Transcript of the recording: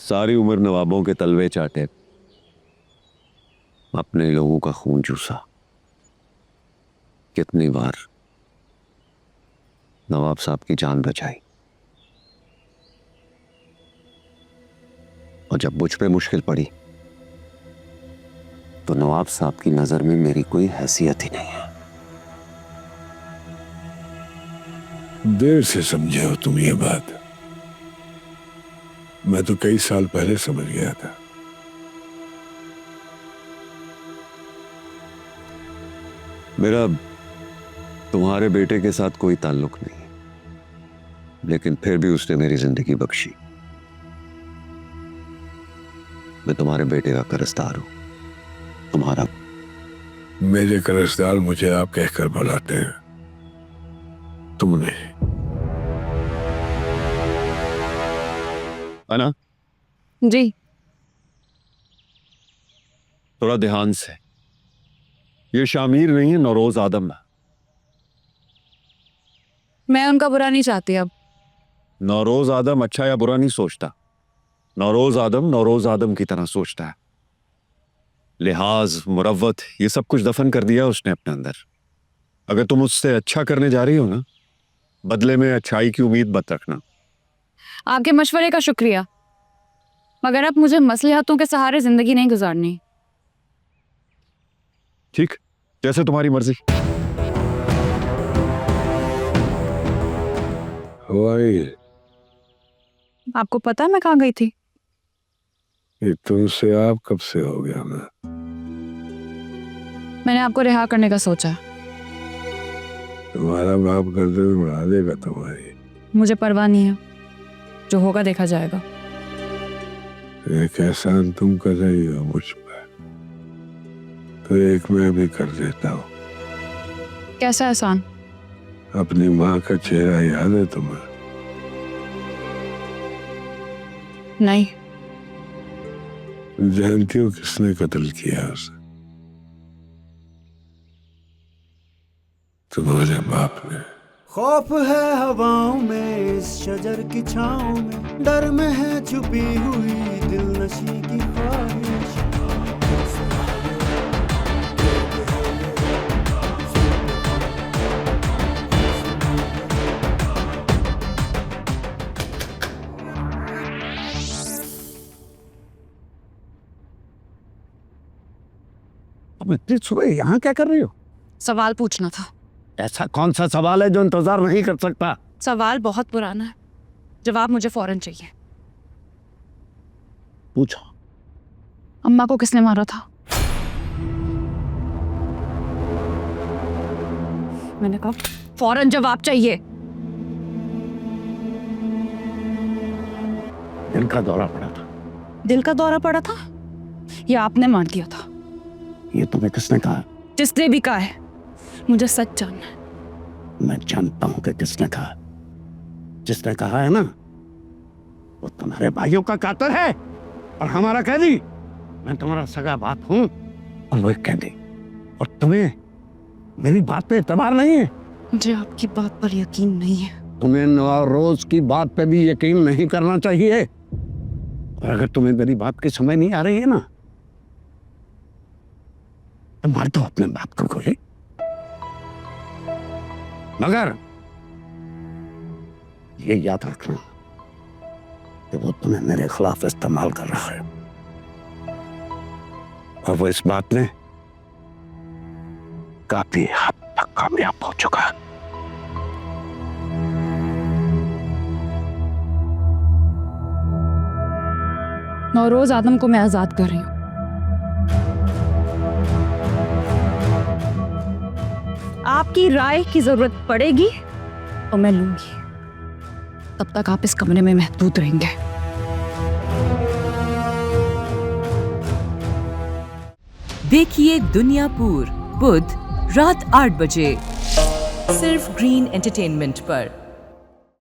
सारी उम्र नवाबों के तलवे चाटे, अपने लोगों का खून चूसा। कितनी बार नवाब साहब की जान बचाई, और जब मुझ पे मुश्किल पड़ी तो नवाब साहब की नजर में मेरी कोई हैसियत ही नहीं है। देर से समझे हो तुम ये बात। मैं तो कई साल पहले समझ गया था। मेरा तुम्हारे बेटे के साथ कोई ताल्लुक नहीं, लेकिन फिर भी उसने मेरी जिंदगी बख्शी। मैं तुम्हारे बेटे का कर्जदार हूं, तुम्हारा। मेरे कर्जदार मुझे आप कहकर बुलाते हैं, तुम नहीं। है ना? जी। थोड़ा ध्यान से। ये शामिर नहीं है, नौरोज आदम है। मैं उनका बुरा नहीं चाहती अब। नौरोज आदम अच्छा या बुरा नहीं सोचता। नौरोज आदम की तरह सोचता है। लिहाज, मुरव्वत, ये सब कुछ दफन कर दिया उसने अपने अंदर। अगर तुम उससे अच्छा करने जा रही हो ना, बदले में अच्छाई की उम्मीद मत रखना। आपके मशवरे का शुक्रिया, मगर अब मुझे मसलिहतों के सहारे जिंदगी नहीं गुजारनी। ठीक, जैसे तुम्हारी मर्जी। आपको पता है मैं कहाँ गई थी? ये तुमसे आप कब से हो गया? मैंने आपको रिहा करने का सोचा। तुम्हारा बाप गर्दन उड़ा देगा तुम्हारी। मुझे परवाह नहीं है, जो होगा देखा जाएगा। एक एहसान तुम कर रही हो मुझ पर, तो एक मैं भी कर देता हूँ। कैसा एहसान? अपनी माँ का चेहरा याद है तुम्हें? नहीं। जानती हो किसने कत्ल किया उसे? तुम्हारे बाप ने। खौफ है हवाओं में, इस शजर की छाँव में, डर में है छुपी हुई दिल नशी की ख्वाहिश। अब इतनी सुबह यहाँ क्या कर रही हो? सवाल पूछना था। ऐसा कौन सा सवाल है जो इंतजार नहीं कर सकता? सवाल बहुत पुराना है, जवाब मुझे फौरन चाहिए। पूछो। अम्मा को किसने मारा था? मैंने कहा फौरन जवाब चाहिए। दिल का दौरा पड़ा था। दिल का दौरा पड़ा था या आपने मार दिया था? ये तुम्हें किसने कहा? जिसने भी कहा है, मुझे सच जानना है। मैं जानता हूं कि किसने कहा। जिसने कहा है ना, वो तुम्हारे भाइयों का कातिल है और हमारा कैदी। मैं तुम्हारा सगा बाप हूं और वो एक कैदी, और तुम्हें मेरी बात पे एतबार नहीं है। मुझे आपकी बात पर यकीन नहीं है। तुम्हें नौरोज की बात पे भी यकीन नहीं करना चाहिए। और अगर तुम्हें मेरी बात की समझ नहीं आ रही है ना, तो मार दो अपने बाप को गोली। मगर ये याद रखना कि वो तुम्हें मेरे खिलाफ इस्तेमाल कर रहा है, और वो इस बात में काफी हद तक कामयाब हो चुका है। नौरोज आदम को मैं आजाद कर रही हूँ। आपकी राय की जरूरत पड़ेगी तो मैं लूंगी। तब तक आप इस कमरे में महदूद रहेंगे। देखिए दुनियापुर बुध रात 8 बजे सिर्फ ग्रीन एंटरटेनमेंट पर।